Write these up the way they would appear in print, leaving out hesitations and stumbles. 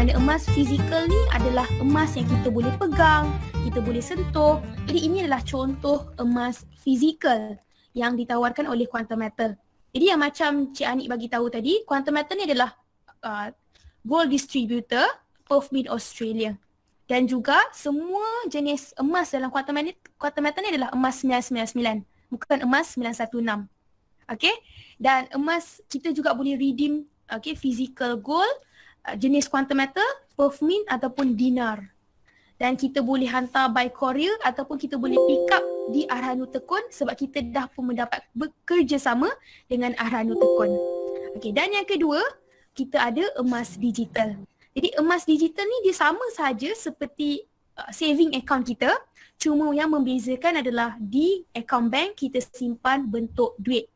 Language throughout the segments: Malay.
mana emas fizikal ni adalah emas yang kita boleh pegang, kita boleh sentuh. Jadi ini adalah contoh emas fizikal yang ditawarkan oleh Quantum Metal. Jadi yang macam Cik Anik bagi tahu tadi, Quantum Metal ni adalah gold distributor Perth Mint Australia. Dan juga semua jenis emas dalam Quantum Metal ni adalah emas 999, bukan emas 916. Okay? Dan emas kita juga boleh redeem physical gold, jenis Quantum Metal, Perth Mint ataupun dinar. Dan kita boleh hantar by courier ataupun kita boleh pick up di Arhanu Tekun sebab kita dah pun mendapat bekerjasama dengan Arhanu Tekun. Okay, dan yang kedua, kita ada emas digital. Jadi emas digital ni dia sama saja seperti saving account kita, cuma yang membezakan adalah di account bank kita simpan bentuk duit.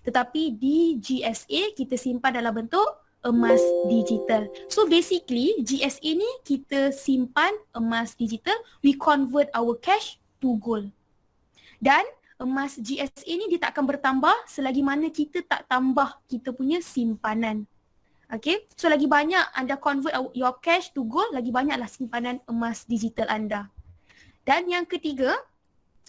Tetapi di GSA kita simpan dalam bentuk emas digital. So basically GSA ni kita simpan emas digital, we convert our cash to gold. Dan emas GSA ni dia tak akan bertambah selagi mana kita tak tambah kita punya simpanan. Okay, so lagi banyak anda convert your cash to gold, lagi banyaklah simpanan emas digital anda. Dan yang ketiga,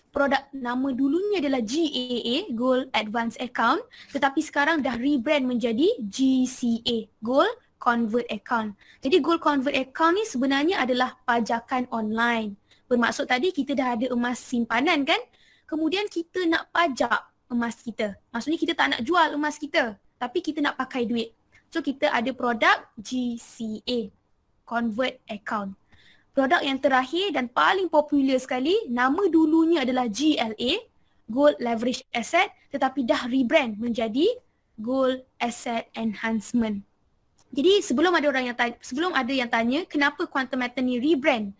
produk nama dulunya adalah GAA, Gold Advance Account, tetapi sekarang dah rebrand menjadi GCA, Gold Convert Account. Jadi Gold Convert Account ni sebenarnya adalah pajakan online. Bermaksud tadi kita dah ada emas simpanan kan, kemudian kita nak pajak emas kita. Maksudnya kita tak nak jual emas kita, tapi kita nak pakai duit. So kita ada produk GCA, Convert Account. Produk yang terakhir dan paling popular sekali, nama dulunya adalah GLA, Gold Leverage Asset, tetapi dah rebrand menjadi Gold Asset Enhancement. Jadi sebelum ada yang tanya kenapa Quantum Metal ni rebrand,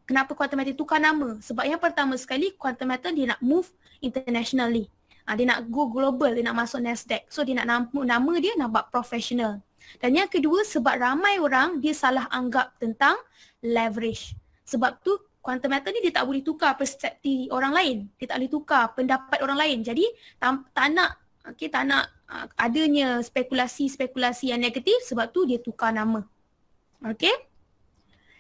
kenapa Quantum Metal tukar nama? Sebab yang pertama sekali Quantum Metal dia nak move internationally. Dia nak go global, dia nak masuk Nasdaq. So dia nak nama dia nampak professional. Dan yang kedua sebab ramai orang dia salah anggap tentang leverage. Sebab tu Quantum Metal ni dia tak boleh tukar persepsi orang lain. Dia tak boleh tukar pendapat orang lain. Jadi tak nak adanya spekulasi-spekulasi yang negatif, sebab tu dia tukar nama. Okay?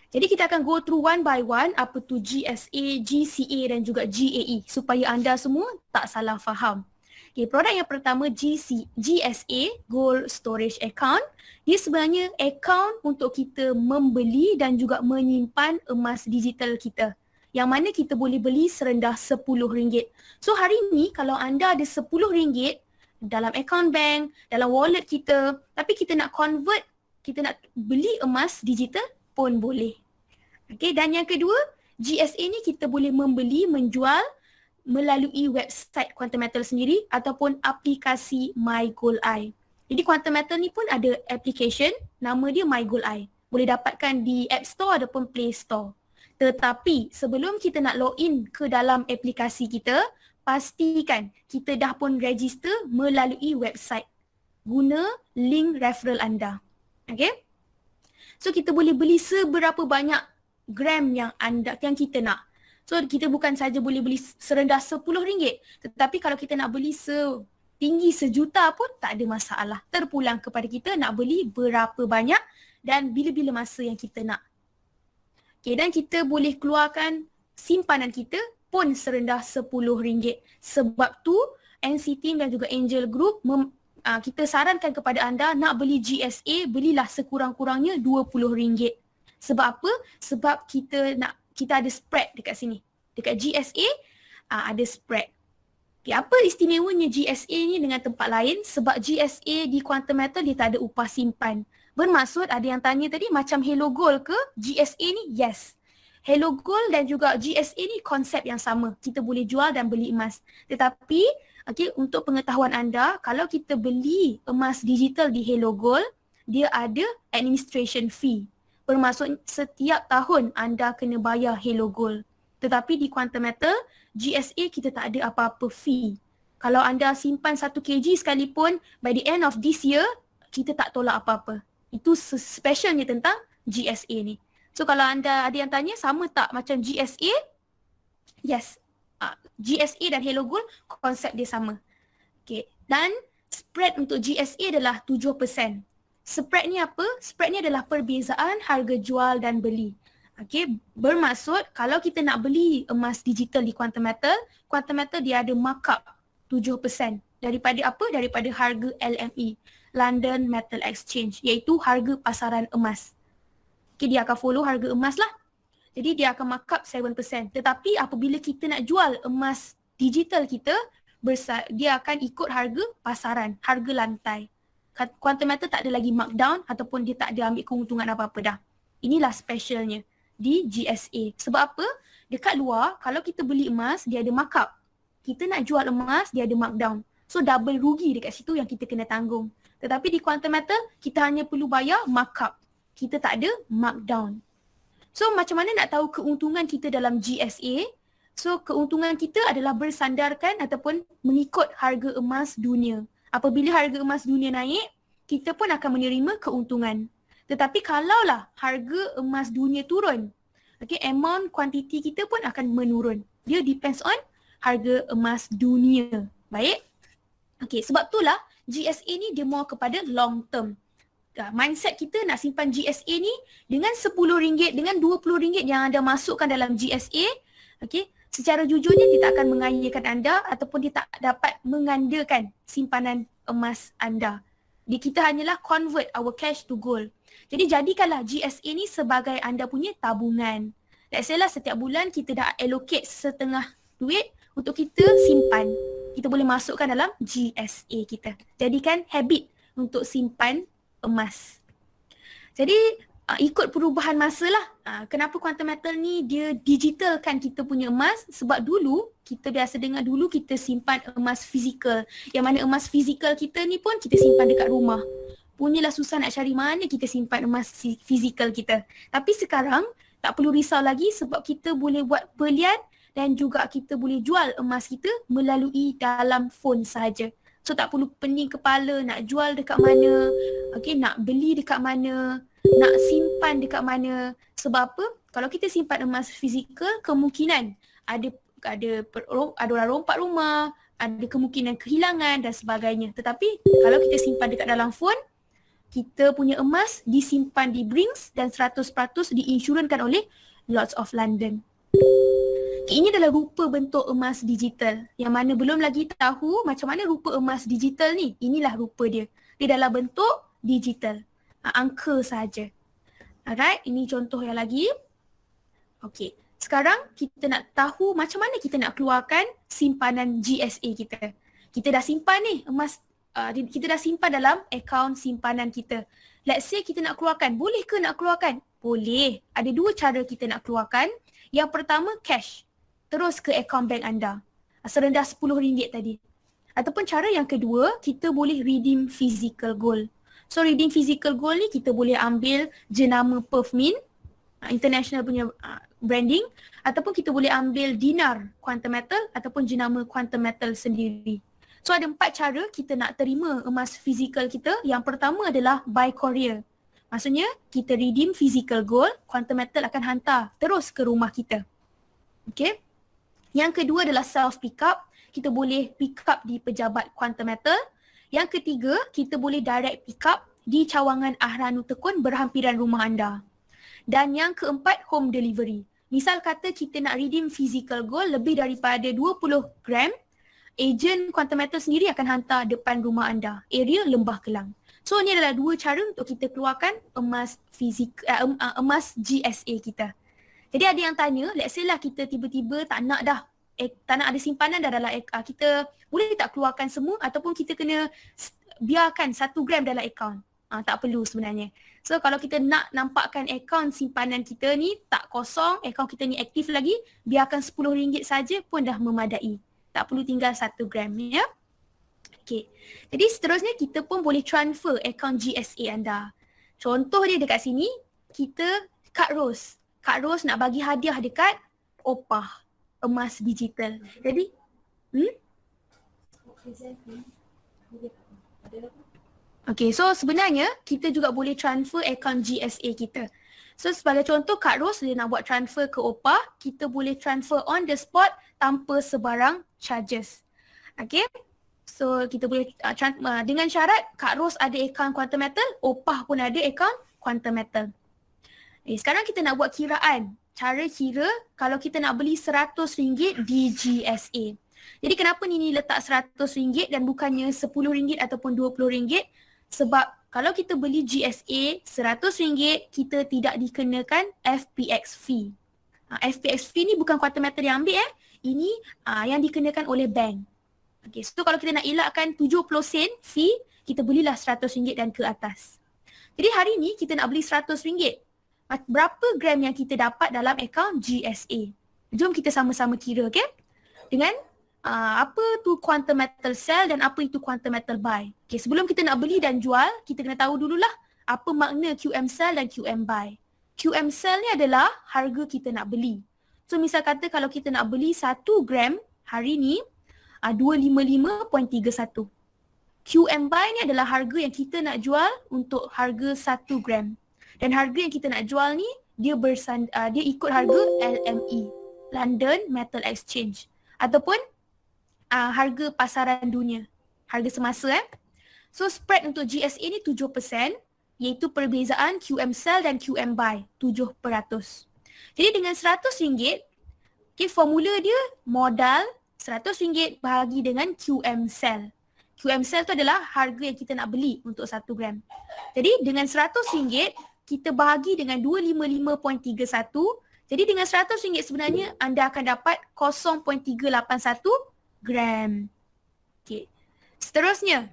Jadi kita akan go through one by one apa tu GSA, GCA dan juga GAE supaya anda semua tak salah faham. Okay, produk yang pertama GSA, Gold Storage Account. Dia sebenarnya account untuk kita membeli dan juga menyimpan emas digital kita. Yang mana kita boleh beli serendah RM10. So hari ni kalau anda ada RM10 dalam account bank, dalam wallet kita, tapi kita nak convert, kita nak beli emas digital pun boleh. Okay, dan yang kedua, GSA ni kita boleh membeli, menjual melalui website Quantum Metal sendiri ataupun aplikasi My Gold Eye. Jadi Quantum Metal ni pun ada application, nama dia My Gold Eye. Boleh dapatkan di App Store ataupun Play Store. Tetapi sebelum kita nak login ke dalam aplikasi kita, pastikan kita dah pun register melalui website. Guna link referral anda. Okay? So kita boleh beli seberapa banyak gram yang kita nak. So kita bukan saja boleh beli serendah RM10, tetapi kalau kita nak beli setinggi RM1 pun tak ada masalah. Terpulang kepada kita nak beli berapa banyak dan bila-bila masa yang kita nak. Okay, dan kita boleh keluarkan simpanan kita pun serendah RM10. Sebab tu NC Team dan juga Angel Group kita sarankan kepada anda nak beli GSA, belilah sekurang-kurangnya RM20. Sebab apa? Sebab kita ada spread dekat sini. Dekat GSA ada spread. Okay, apa istimewanya GSA ni dengan tempat lain? Sebab GSA di Quantum Metal dia tak ada upah simpan. Bermaksud ada yang tanya tadi macam Hello Gold ke GSA ni? Yes. Hello Gold dan juga GSA ni konsep yang sama. Kita boleh jual dan beli emas. Tetapi untuk pengetahuan anda, kalau kita beli emas digital di Hello Gold, dia ada administration fee. Bermaksud setiap tahun anda kena bayar Hello Gold. Tetapi di Quantum Metal, GSA kita tak ada apa-apa fee. Kalau anda simpan 1 kg sekalipun, by the end of this year, kita tak tolak apa-apa. Itu specialnya tentang GSA ni. So kalau anda ada yang tanya, sama tak macam GSA? Yes. GSA dan Hello Gold, konsep dia sama. Okay. Dan spread untuk GSA adalah 7%. Spread ni apa? Spread ni adalah perbezaan harga jual dan beli. Okey, bermaksud kalau kita nak beli emas digital di Quantum Metal dia ada markup 7% daripada apa? Daripada harga LME, London Metal Exchange, iaitu harga pasaran emas. Okey, dia akan follow harga emas lah. Jadi dia akan markup 7%. Tetapi apabila kita nak jual emas digital kita, dia akan ikut harga pasaran, harga lantai. Quantum Metal tak ada lagi markdown ataupun dia tak ada ambil keuntungan apa-apa dah. Inilah specialnya di GSA. Sebab apa? Dekat luar, kalau kita beli emas, dia ada markup. Kita nak jual emas, dia ada markdown. So double rugi dekat situ yang kita kena tanggung. Tetapi di Quantum Metal, kita hanya perlu bayar markup. Kita tak ada markdown. So macam mana nak tahu keuntungan kita dalam GSA? So keuntungan kita adalah bersandarkan ataupun mengikut harga emas dunia. Apabila harga emas dunia naik, kita pun akan menerima keuntungan. Tetapi kalaulah harga emas dunia turun, okay, amount kuantiti kita pun akan menurun. Dia depends on harga emas dunia. Baik? Okay, sebab itulah GSA ni dia more kepada long term. Mindset kita nak simpan GSA ni dengan RM10, dengan RM20 yang anda masukkan dalam GSA, okay, secara jujurnya dia tak akan mengayakan anda ataupun dia tak dapat mengandakan simpanan emas anda. Kita hanyalah convert our cash to gold. Jadi jadikanlah GSA ni sebagai anda punya tabungan. Let's say lah setiap bulan kita dah allocate setengah duit untuk kita simpan. Kita boleh masukkan dalam GSA kita. Jadikan habit untuk simpan emas. Jadi ikut perubahan masa lah. Kenapa Quantum Metal ni dia digitalkan kita punya emas? Sebab dulu, kita biasa dengar dulu kita simpan emas fizikal. Yang mana emas fizikal kita ni pun kita simpan dekat rumah. Punyalah susah nak cari mana kita simpan emas fizikal kita. Tapi sekarang tak perlu risau lagi sebab kita boleh buat belian dan juga kita boleh jual emas kita melalui dalam phone sahaja. So tak perlu pening kepala nak jual dekat mana, okay, nak beli dekat mana, nak simpan dekat mana. Sebab apa? Kalau kita simpan emas fizikal, kemungkinan ada orang rompak rumah, ada kemungkinan kehilangan dan sebagainya. Tetapi kalau kita simpan dekat dalam phone, kita punya emas disimpan di Brinks dan 100% diinsurankan oleh Lloyd's of London. Ini adalah rupa bentuk emas digital yang mana belum lagi tahu macam mana rupa emas digital ni. Inilah rupa dia. Dia dalam bentuk digital. Angka saja. Alright, ini contoh yang lagi. Okey, sekarang kita nak tahu macam mana kita nak keluarkan simpanan GSA kita. Kita dah simpan ni emas, kita dah simpan dalam akaun simpanan kita. Let's say kita nak keluarkan. Boleh ke nak keluarkan? Boleh. Ada dua cara kita nak keluarkan. Yang pertama cash. Terus ke akaun bank anda. Serendah RM10 tadi. Ataupun cara yang kedua, kita boleh redeem physical gold. So redeem physical gold ni kita boleh ambil jenama Perth Mint, international punya branding, ataupun kita boleh ambil dinar Quantum Metal ataupun jenama Quantum Metal sendiri. So ada 4 cara kita nak terima emas fizikal kita. Yang pertama adalah by courier. Maksudnya kita redeem physical gold, Quantum Metal akan hantar terus ke rumah kita. Okay. Yang kedua adalah self pick up. Kita boleh pick up di pejabat Quantum Metal. Yang ketiga, kita boleh direct pick up di cawangan Ahranu Tekun berhampiran rumah anda. Dan yang keempat, home delivery. Misal kata kita nak redeem physical gold lebih daripada 20 gram, ejen Quantum Metal sendiri akan hantar depan rumah anda, area Lembah Kelang. So ni adalah dua cara untuk kita keluarkan emas emas GSA kita. Jadi ada yang tanya, let's say lah kita tiba-tiba tak nak dah, tak nak ada simpanan dah dalam kita boleh tak keluarkan semua ataupun kita kena biarkan 1 gram dalam akaun? Tak perlu sebenarnya. So kalau kita nak nampakkan akaun simpanan kita ni tak kosong, akaun kita ni aktif lagi, biarkan RM10 saja pun dah memadai. Tak perlu tinggal 1 gram ya. Okay. Jadi seterusnya kita pun boleh transfer akaun GSA anda. Contoh dia dekat sini, kita Kak Ros. Kak Ros nak bagi hadiah dekat Opah emas digital. Jadi, okay, so sebenarnya kita juga boleh transfer akaun GSA kita. So sebagai contoh Kak Ros dia nak buat transfer ke Opah, kita boleh transfer on the spot tanpa sebarang charges. Okay. So kita boleh dengan syarat Kak Ros ada akaun Quantum Metal, Opah pun ada akaun Quantum Metal. Sekarang kita nak buat kiraan. Cara kira kalau kita nak beli RM100 di GSA. Jadi kenapa Nini letak RM100 dan bukannya RM10 ataupun RM20? Sebab kalau kita beli GSA RM100, kita tidak dikenakan FPX fee. FPX fee ni bukan Quantum Metal yang ambil Ini yang dikenakan oleh bank. Okay, so kalau kita nak elakkan 70 sen fee, kita belilah RM100 dan ke atas. Jadi hari ni kita nak beli RM100. Berapa gram yang kita dapat dalam akaun GSA? Jom kita sama-sama kira, okay? Dengan apa tu Quantum Metal sell dan apa itu Quantum Metal buy. Okay, sebelum kita nak beli dan jual, kita kena tahu dululah apa makna QM sell dan QM buy. QM sell ni adalah harga kita nak beli. So misal kata kalau kita nak beli 1 gram hari ni, 255.31. QM buy ni adalah harga yang kita nak jual untuk harga 1 gram. Dan harga yang kita nak jual ni, dia ikut harga LME, London Metal Exchange. Ataupun harga pasaran dunia, harga semasa So spread untuk GSA ni 7%, iaitu perbezaan QM sell dan QM buy, 7%. Jadi dengan RM100, okay, formula dia modal RM100 bahagi dengan QM sell. QM sell tu adalah harga yang kita nak beli untuk 1 gram. Jadi dengan RM100, kita bahagi dengan 255.31. Jadi dengan RM100 sebenarnya anda akan dapat 0.381 gram. Okay. Seterusnya,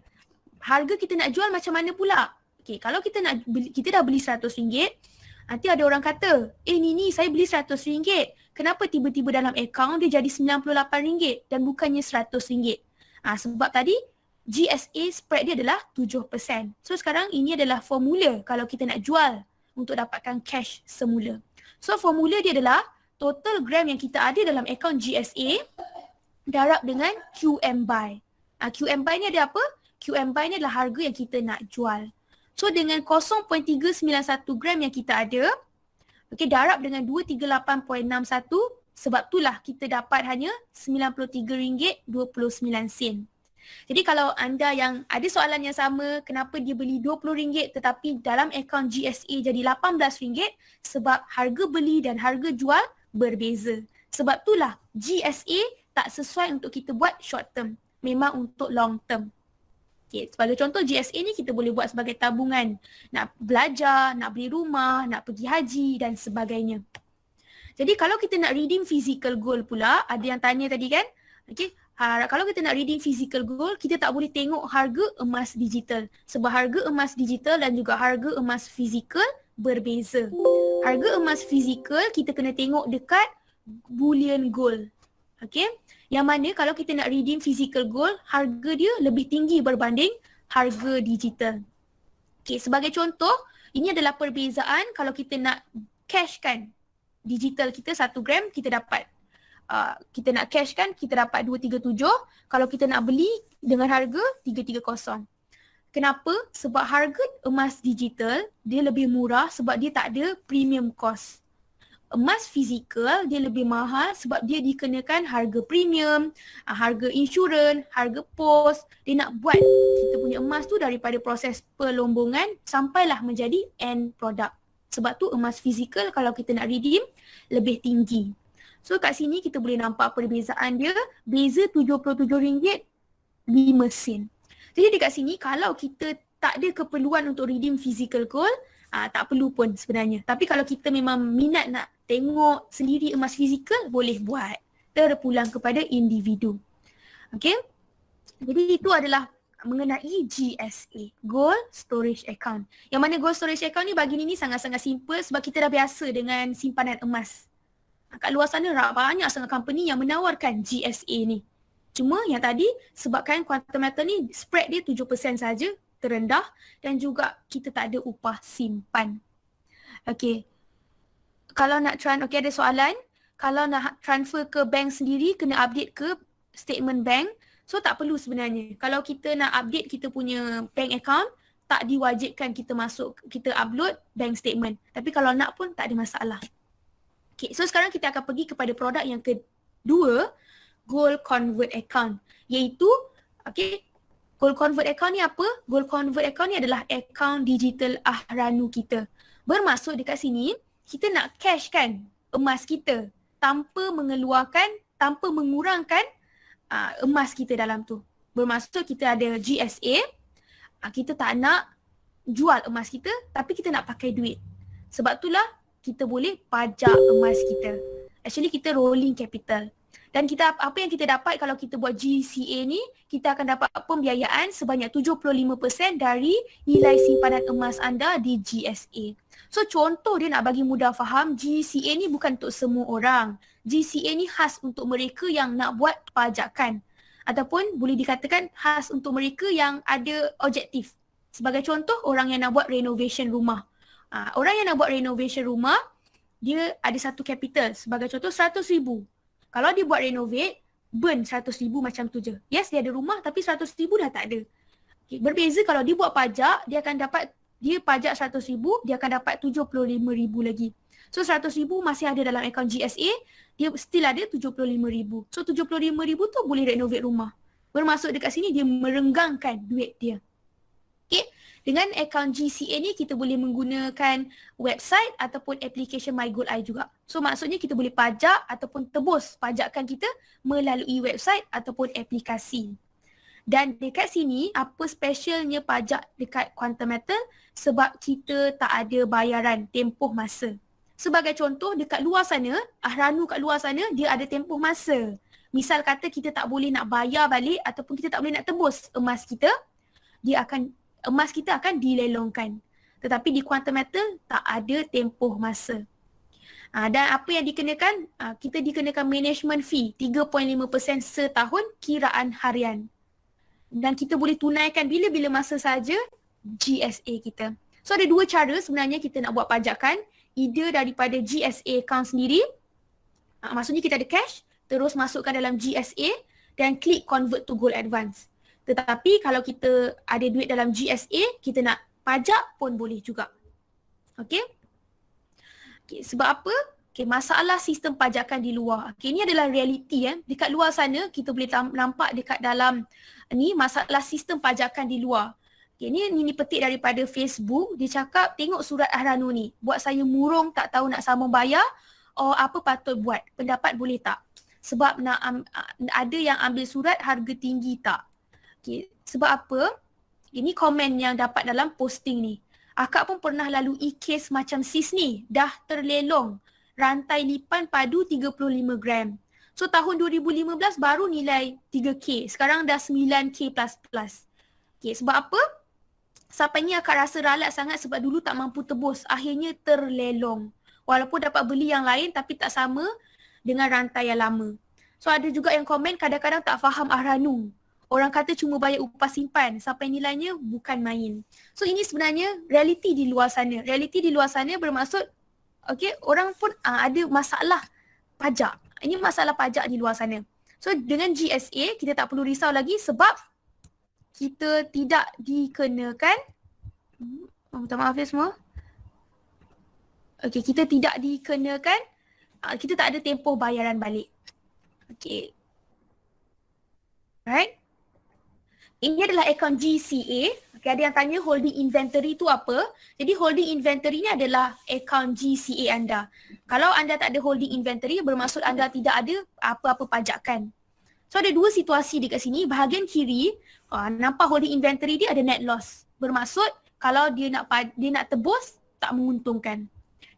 harga kita nak jual macam mana pula? Okay, kalau kita nak beli, kita dah beli RM100, nanti ada orang kata, Nini saya beli RM100, kenapa tiba-tiba dalam akaun dia jadi RM98 dan bukannya RM100? Sebab tadi GSA spread dia adalah 7%. So sekarang ini adalah formula kalau kita nak jual untuk dapatkan cash semula. So formula dia adalah total gram yang kita ada dalam akaun GSA darab dengan QM buy. QM buy ni ada apa? QM buy ni adalah harga yang kita nak jual. So dengan 0.391 gram yang kita ada, okay, darab dengan 238.61, sebab itulah kita dapat hanya RM93.29. Jadi kalau anda yang ada soalan yang sama, kenapa dia beli RM20 tetapi dalam akaun GSA jadi RM18, sebab harga beli dan harga jual berbeza. Sebab itulah GSA tak sesuai untuk kita buat short term, memang untuk long term. Okay, sebagai contoh GSA ni kita boleh buat sebagai tabungan. Nak belajar, nak beli rumah, nak pergi haji dan sebagainya. Jadi kalau kita nak redeem physical gold pula, ada yang tanya tadi kan? Okay, kalau kita nak redeem physical gold, kita tak boleh tengok harga emas digital. Sebab harga emas digital dan juga harga emas fizikal berbeza. Harga emas fizikal kita kena tengok dekat bullion gold. Okay, yang mana kalau kita nak redeem physical gold, harga dia lebih tinggi berbanding harga digital. Okay, sebagai contoh, ini adalah perbezaan kalau kita nak cashkan digital kita 1 gram, kita dapat kita nak cashkan, kita dapat 237. Kalau kita nak beli dengan harga 330. Kenapa? Sebab harga emas digital dia lebih murah sebab dia tak ada premium cost. Emas fizikal dia lebih mahal sebab dia dikenakan harga premium, harga insurans, harga pos. Dia nak buat kita punya emas tu daripada proses perlombongan sampailah menjadi end product. Sebab tu emas fizikal kalau kita nak redeem lebih tinggi. So kat sini kita boleh nampak perbezaan dia, beza RM77.5. Jadi dekat sini kalau kita tak ada keperluan untuk redeem physical gold, tak perlu pun sebenarnya. Tapi kalau kita memang minat nak tengok sendiri emas fizikal, boleh buat. Terpulang kepada individu. Okay. Jadi itu adalah mengenai GSA, Gold Storage Account. Yang mana Gold Storage Account ni bagi Nini sangat-sangat simple sebab kita dah biasa dengan simpanan emas. Kat luar sana banyak sangat company yang menawarkan GSA ni. Cuma yang tadi sebabkan Quantum Metal ni spread dia 7% saja, terendah, dan juga kita tak ada upah simpan. Okay. Kalau nak ada soalan, kalau nak transfer ke bank sendiri kena update ke statement bank. So tak perlu sebenarnya. Kalau kita nak update kita punya bank account, tak diwajibkan kita upload bank statement. Tapi kalau nak pun tak ada masalah. Okay, so sekarang kita akan pergi kepada produk yang kedua, Gold Convert Account. Iaitu Okay. Gold convert account ni apa? Gold convert account ni adalah account digital Ahranu kita. Bermaksud dekat sini, kita nak cash kan emas kita tanpa mengeluarkan, tanpa mengurangkan emas kita dalam tu. Bermaksud kita ada GSA, kita tak nak jual emas kita tapi kita nak pakai duit. Sebab itulah kita boleh pajak emas kita. Actually kita rolling capital. Dan kita apa yang kita dapat kalau kita buat GCA ni, kita akan dapat pembiayaan sebanyak 75% dari nilai simpanan emas anda di GSA. So contoh dia nak bagi mudah faham, GCA ni bukan untuk semua orang. GCA ni khas untuk mereka yang nak buat pajakan. Ataupun boleh dikatakan khas untuk mereka yang ada objektif. Sebagai contoh, orang yang nak buat renovation rumah. Orang yang nak buat renovation rumah, dia ada satu capital. Sebagai contoh, 100,000. Kalau dia buat renovate, burn 100,000 macam tu je. Yes, dia ada rumah tapi 100,000 dah tak ada. Okay. Berbeza kalau dia buat pajak, dia akan dapat, dia pajak 100,000, dia akan dapat 75,000 lagi. So 100,000 masih ada dalam akaun GSA, dia still ada 75,000. So 75,000 tu boleh renovate rumah. Bermaksud dekat sini dia merenggangkan duit dia. Okay. Dengan akaun GCA ni kita boleh menggunakan website ataupun application MyGoldEye juga. So maksudnya kita boleh pajak ataupun tebus pajakan kita melalui website ataupun aplikasi. Dan dekat sini apa specialnya pajak dekat Quantum Metal? Sebab kita tak ada bayaran tempoh masa. Sebagai contoh dekat luar sana, Ahranu kat luar sana dia ada tempoh masa. Misal kata kita tak boleh nak bayar balik ataupun kita tak boleh nak tebus emas kita, emas kita akan dilelongkan. Tetapi di Quantum Metal tak ada tempoh masa. Dan apa yang dikenakan? Kita dikenakan management fee 3.5% setahun kiraan harian. Dan kita boleh tunaikan bila-bila masa saja GSA kita. So ada dua cara sebenarnya kita nak buat pajakan. Either daripada GSA account sendiri, maksudnya kita ada cash, terus masukkan dalam GSA dan klik convert to gold advance. Tetapi kalau kita ada duit dalam GSA, kita nak pajak pun boleh juga. Okey? Okay, sebab apa? Okay, masalah sistem pajakan di luar. Okay, ini adalah realiti. Dekat luar sana, kita boleh nampak dekat dalam ni masalah sistem pajakan di luar. Okay, ni petik daripada Facebook. Dia cakap, tengok surat Ahranu ni. Buat saya murung, tak tahu nak sambung bayar. Apa patut buat? Pendapat boleh tak? Sebab ada yang ambil surat harga tinggi tak? Okay. Sebab apa? Ini komen yang dapat dalam posting ni. Akak pun pernah lalui kes macam sis ni. Dah terlelong. Rantai lipan padu 35 gram. So tahun 2015 baru nilai 3K. Sekarang dah 9K plus. Okay, sebab apa? Sampai ni akak rasa ralat sangat sebab dulu tak mampu tebus. Akhirnya terlelong. Walaupun dapat beli yang lain tapi tak sama dengan rantai yang lama. So ada juga yang komen kadang-kadang tak faham Ahranu. Orang kata cuma bayar upah simpan sampai nilainya bukan main. So ini sebenarnya realiti di luar sana. Realiti di luar sana bermaksud okay, orang pun ada masalah pajak. Ini masalah pajak di luar sana. So dengan GSA kita tak perlu risau lagi sebab kita tidak dikenakan, minta maaf ya semua. Okay, kita tidak dikenakan, kita tak ada tempoh bayaran balik. Okay. Right? Ini adalah akaun GCA. Okay, ada yang tanya holding inventory tu apa? Jadi holding inventory ni adalah akaun GCA anda. Kalau anda tak ada holding inventory, bermaksud anda tidak ada apa-apa pajakan. So ada dua situasi dekat sini. Bahagian kiri, nampak holding inventory dia ada net loss. Bermaksud kalau dia nak tebus, tak menguntungkan.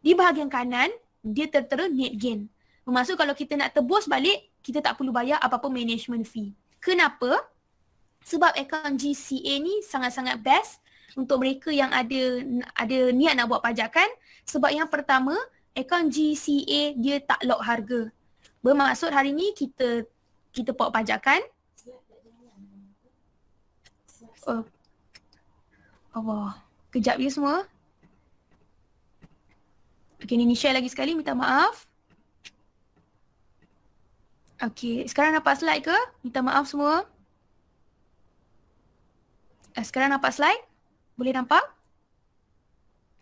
Di bahagian kanan, dia tertera net gain. Bermaksud kalau kita nak tebus balik, kita tak perlu bayar apa-apa management fee. Kenapa? Sebab akaun GCA ni sangat-sangat best untuk mereka yang ada niat nak buat pajakan. Sebab yang pertama, akaun GCA dia tak lock harga. Bermaksud hari ni kita buat pajakan. Allah, kejap ya semua. Okay, ni share lagi sekali, minta maaf. Okay, sekarang nampak slide ke? Minta maaf semua. Sekarang nampak slide? Boleh nampak?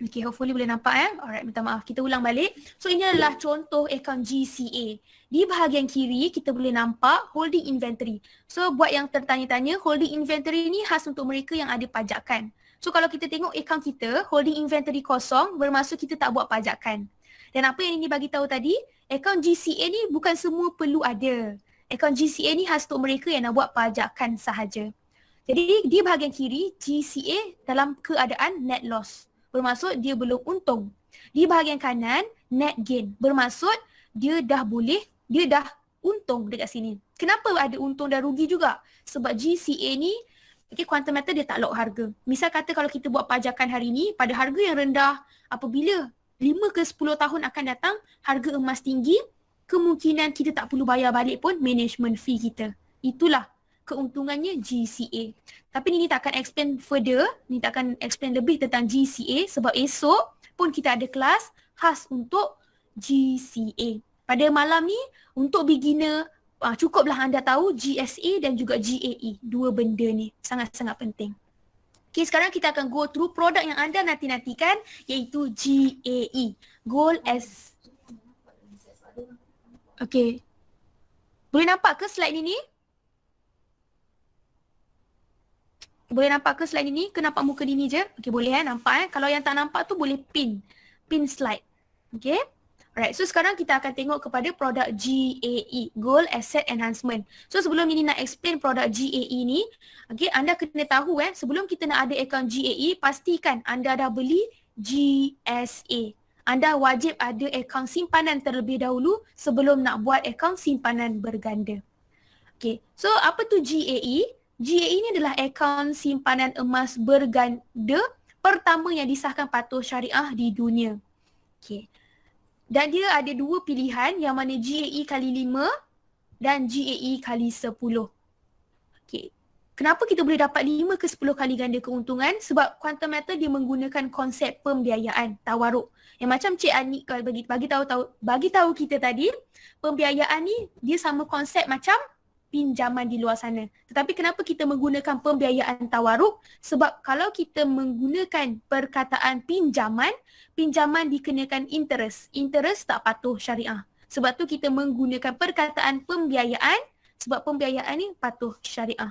Okay, hopefully boleh nampak Alright, minta maaf. Kita ulang balik. So ini adalah contoh akaun GCA. Di bahagian kiri kita boleh nampak holding inventory. So buat yang tertanya-tanya, holding inventory ni khas untuk mereka yang ada pajakan. So kalau kita tengok akaun kita, holding inventory kosong, bermaksud kita tak buat pajakan. Dan apa yang ini bagi tahu tadi, akaun GCA ni bukan semua perlu ada. Akaun GCA ni khas untuk mereka yang nak buat pajakan sahaja. Jadi di bahagian kiri, GCA dalam keadaan net loss. Bermaksud dia belum untung. Di bahagian kanan, net gain. Bermaksud dia dah untung dekat sini. Kenapa ada untung dan rugi juga? Sebab GCA ni, quantum metal dia tak lock harga. Misal kata kalau kita buat pajakan hari ni, pada harga yang rendah, apabila 5 ke 10 tahun akan datang, harga emas tinggi, kemungkinan kita tak perlu bayar balik pun management fee kita. Itulah keuntungannya GCA. Tapi ni tak akan explain further, ni tak akan explain lebih tentang GCA sebab esok pun kita ada kelas khas untuk GCA. Pada malam ni untuk beginner cukuplah anda tahu GSA dan juga GAE. Dua benda ni sangat-sangat penting. Okay, sekarang kita akan go through produk yang anda nanti-nantikan iaitu GAE. Gold as... Okay. Boleh nampak ke slide ni? Boleh nampak ke slide ini? Ke nampak muka Dini je? Okay, boleh nampak Kalau yang tak nampak tu boleh pin slide. Okay. Alright, so sekarang kita akan tengok kepada produk GAE, Gold Asset Enhancement. So sebelum ini nak explain produk GAE ni, okay, anda kena tahu sebelum kita nak ada akaun GAE, pastikan anda dah beli GSA. Anda wajib ada akaun simpanan terlebih dahulu sebelum nak buat akaun simpanan berganda. Okay, so apa tu GAE? GAE ni adalah akaun simpanan emas berganda pertama yang disahkan patuh syariah di dunia. Okay. Dan dia ada dua pilihan yang mana GAE kali 5 dan GAE kali 10. Okay. Kenapa kita boleh dapat 5 ke 10 kali ganda keuntungan? Sebab quantum metal dia menggunakan konsep pembiayaan, tawaruk. Yang macam Cik Ani bagi tahu kita tadi, pembiayaan ni dia sama konsep macam pinjaman di luar sana. Tetapi kenapa kita menggunakan pembiayaan tawaruk? Sebab kalau kita menggunakan perkataan pinjaman, pinjaman dikenakan interest. Interest tak patuh syariah. Sebab tu kita menggunakan perkataan pembiayaan sebab pembiayaan ni patuh syariah.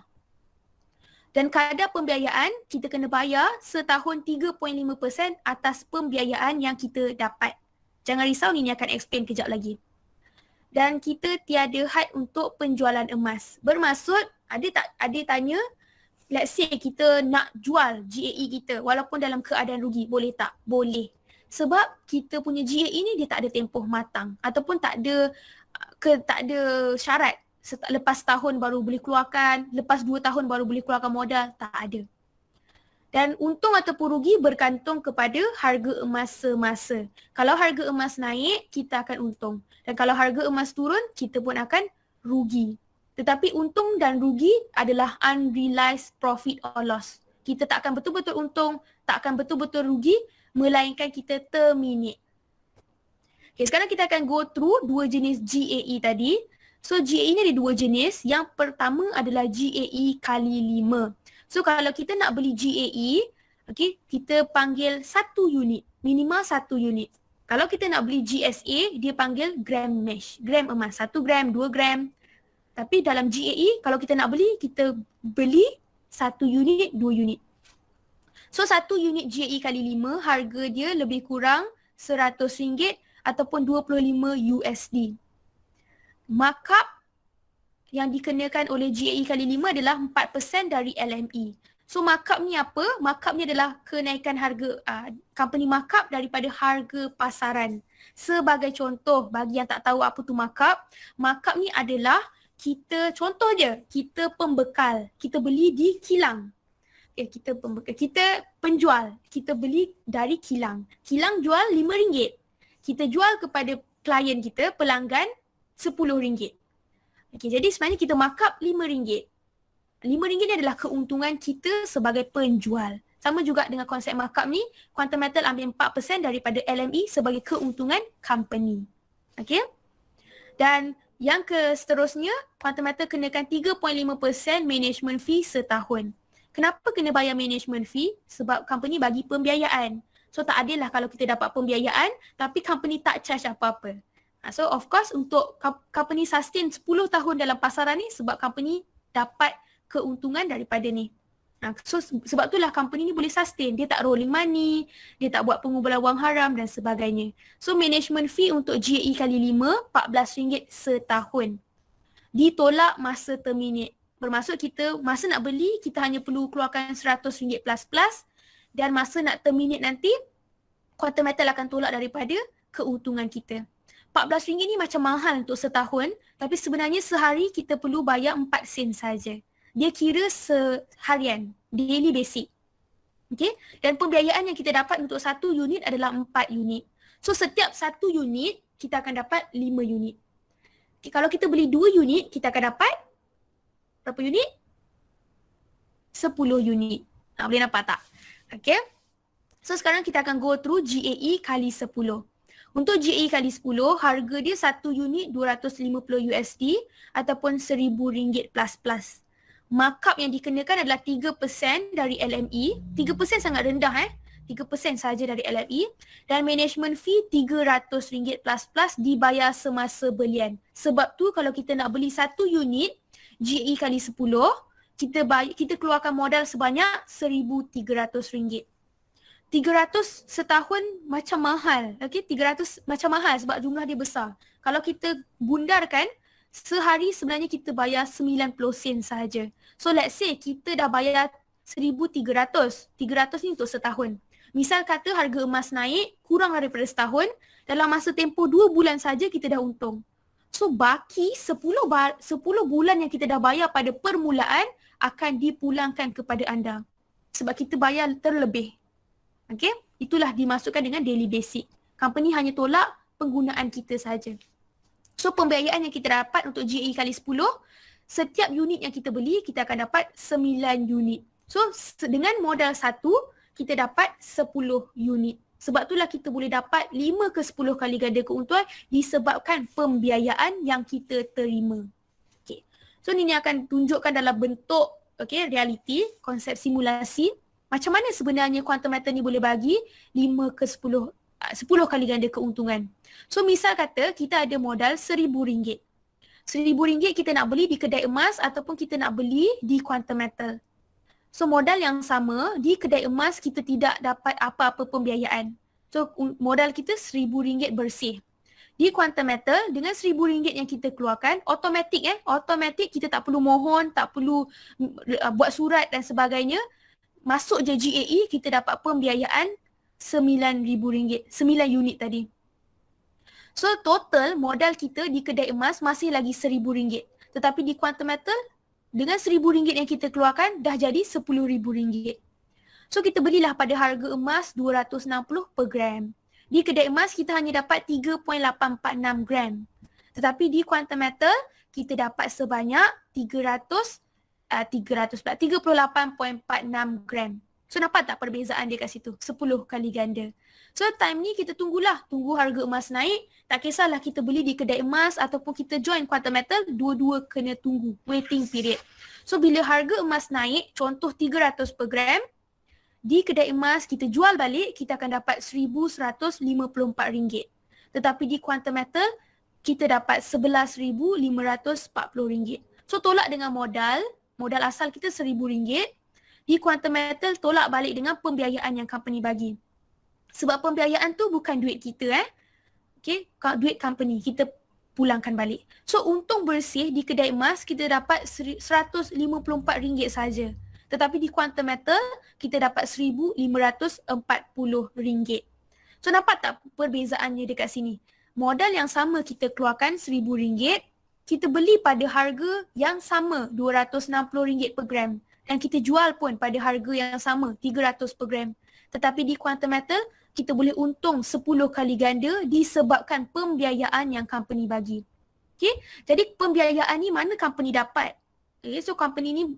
Dan kadar pembiayaan kita kena bayar setahun 3.5% atas pembiayaan yang kita dapat. Jangan risau, ni akan explain kejap lagi. Dan kita tiada had untuk penjualan emas. Bermaksud ada tanya, let's say kita nak jual GAE kita walaupun dalam keadaan rugi, boleh tak? Boleh. Sebab kita punya GAE ni dia tak ada tempoh matang ataupun tak ada syarat. Lepas tahun baru boleh keluarkan, lepas 2 tahun baru boleh keluarkan modal, tak ada. Dan untung ataupun rugi bergantung kepada harga emas semasa. Kalau harga emas naik, kita akan untung. Dan kalau harga emas turun, kita pun akan rugi. Tetapi untung dan rugi adalah unrealized profit or loss. Kita tak akan betul-betul untung, tak akan betul-betul rugi, melainkan kita terminate. Okay, sekarang kita akan go through dua jenis GAE tadi. So GAE ni ada dua jenis. Yang pertama adalah GAE kali 5. So kalau kita nak beli GAE, okay, kita panggil 1 unit, minimal 1 unit. Kalau kita nak beli GSA, dia panggil gram mesh, gram emas, 1 gram, 2 gram. Tapi dalam GAE, kalau kita nak beli, kita beli 1 unit, 2 unit. So 1 unit GAE kali 5, harga dia lebih kurang RM100 ataupun 25 USD. Markup yang dikenakan oleh GAE kali 5 adalah 4% dari LME. So markup ni apa? Markup ni adalah kenaikan harga, company markup daripada harga pasaran. Sebagai contoh, bagi yang tak tahu apa tu markup, markup ni adalah kita, contoh je, kita pembekal, kita beli di kilang. Kita pembekal, kita penjual, kita beli dari kilang. Kilang jual RM5. Kita jual kepada klien kita, pelanggan, RM10. Okay, jadi sebenarnya kita markup RM5. RM5 ni adalah keuntungan kita sebagai penjual. Sama juga dengan konsep markup ni, Quantum Metal ambil 4% daripada LME sebagai keuntungan company. Okay. Dan yang seterusnya, Quantum Metal kenakan 3.5% management fee setahun. Kenapa kena bayar management fee? Sebab company bagi pembiayaan. So tak adil lah kalau kita dapat pembiayaan tapi company tak charge apa-apa. So of course untuk company sustain 10 tahun dalam pasaran ni sebab company dapat keuntungan daripada ni. So sebab itulah company ni boleh sustain. Dia tak rolling money, dia tak buat pengumpulan wang haram dan sebagainya. So management fee untuk GAE kali 5, RM14 setahun. Ditolak masa terminate. Bermaksud kita masa nak beli kita hanya perlu keluarkan RM100 plus dan masa nak terminate nanti Quantum Metal akan tolak daripada keuntungan kita. RM14 ni macam mahal untuk setahun tapi sebenarnya sehari kita perlu bayar 4 sen saja. Dia kira seharian, daily basic. Okay? Dan pembiayaan yang kita dapat untuk satu unit adalah 4 unit. So setiap satu unit kita akan dapat 5 unit. Okay, kalau kita beli 2 unit kita akan dapat berapa unit? 10 unit. Boleh nampak tak? Okay. So sekarang kita akan go through GAE kali 10. Untuk GAE kali 10, harga dia satu unit $250 ataupun RM1,000 plus. Markup yang dikenakan adalah 3% dari LME. 3% sangat rendah 3% saja dari LME. Dan management fee RM300 plus dibayar semasa belian. Sebab tu kalau kita nak beli satu unit GAE kali 10, kita keluarkan modal sebanyak RM1,300. 300 setahun macam mahal. Okay, 300 macam mahal sebab jumlah dia besar. Kalau kita bundarkan, sehari sebenarnya kita bayar 90 sen sahaja. So let's say kita dah bayar 1,300. 300 ni untuk setahun. Misal kata harga emas naik kurang daripada setahun, dalam masa tempoh 2 bulan saja kita dah untung. So baki 10 bulan yang kita dah bayar pada permulaan akan dipulangkan kepada anda. Sebab kita bayar terlebih. Okay? Itulah dimasukkan dengan daily basic. Company hanya tolak penggunaan kita saja. So pembiayaan yang kita dapat untuk GAE kali 10, setiap unit yang kita beli kita akan dapat 9 unit. So dengan modal 1 kita dapat 10 unit. Sebab itulah kita boleh dapat 5 ke 10 kali ganda keuntungan disebabkan pembiayaan yang kita terima. Okay. So ini akan tunjukkan dalam bentuk reality, konsep simulasi. Macam mana sebenarnya Quantum Metal ni boleh bagi 5 ke 10 kali ganda keuntungan. So misal kata kita ada modal RM1,000. RM1,000 kita nak beli di kedai emas ataupun kita nak beli di Quantum Metal. So modal yang sama di kedai emas kita tidak dapat apa-apa pembiayaan. So modal kita RM1,000 bersih. Di Quantum Metal dengan RM1,000 yang kita keluarkan automatik kita tak perlu mohon, tak perlu buat surat dan sebagainya. Masuk je GAE kita dapat pembiayaan RM9,000, 9 unit tadi. So total modal kita di kedai emas masih lagi RM1,000. Tetapi di Quantum Metal dengan RM1,000 yang kita keluarkan dah jadi RM10,000. So kita belilah pada harga emas 260 per gram. Di kedai emas kita hanya dapat 3.846 gram. Tetapi di Quantum Metal kita dapat sebanyak 38.46 gram. So nampak tak perbezaan dia kat situ? 10 kali ganda. So time ni kita tunggu harga emas naik. Tak kisahlah kita beli di kedai emas ataupun kita join Quantum Metal, dua-dua kena tunggu waiting period. So bila harga emas naik, contoh 300 per gram, di kedai emas kita jual balik, kita akan dapat RM1,154. Tetapi di Quantum Metal, kita dapat RM11,540. So tolak dengan modal asal kita RM1,000, di Quantum Metal tolak balik dengan pembiayaan yang company bagi. Sebab pembiayaan tu bukan duit kita Okay, duit company, kita pulangkan balik. So untung bersih di kedai emas kita dapat RM154 saja. Tetapi di Quantum Metal kita dapat RM1,540. So nampak tak perbezaannya dekat sini? Modal yang sama kita keluarkan RM1,000, kita beli pada harga yang sama RM260 per gram. Dan kita jual pun pada harga yang sama 300 per gram. Tetapi di Quantum Metal kita boleh untung 10 kali ganda disebabkan pembiayaan yang company bagi. Okay? Jadi pembiayaan ni mana company dapat? Okay, so company ni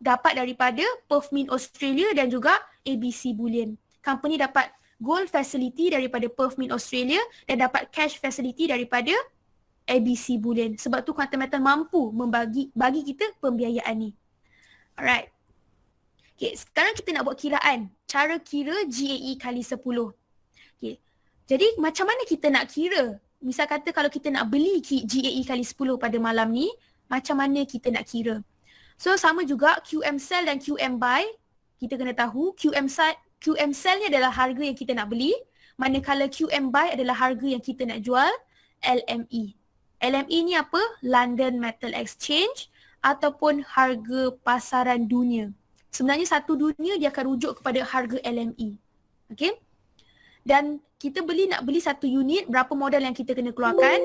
dapat daripada Perth Mint Australia dan juga ABC Bullion. Company dapat gold facility daripada Perth Mint Australia dan dapat cash facility daripada ABC Bullion. Sebab tu Quantum Metal mampu bagi kita pembiayaan ni. Alright. Okay, sekarang kita nak buat kiraan. Cara kira GAE kali 10. Okay. Jadi macam mana kita nak kira? Misal kata kalau kita nak beli GAE kali 10 pada malam ni, macam mana kita nak kira? So sama juga QM sell dan QM buy. Kita kena tahu QM sell ni adalah harga yang kita nak beli, manakala QM buy adalah harga yang kita nak jual, LME. LME ni apa? London Metal Exchange ataupun harga pasaran dunia. Sebenarnya satu dunia dia akan rujuk kepada harga LME. Okay? Dan kita nak beli satu unit, berapa modal yang kita kena keluarkan?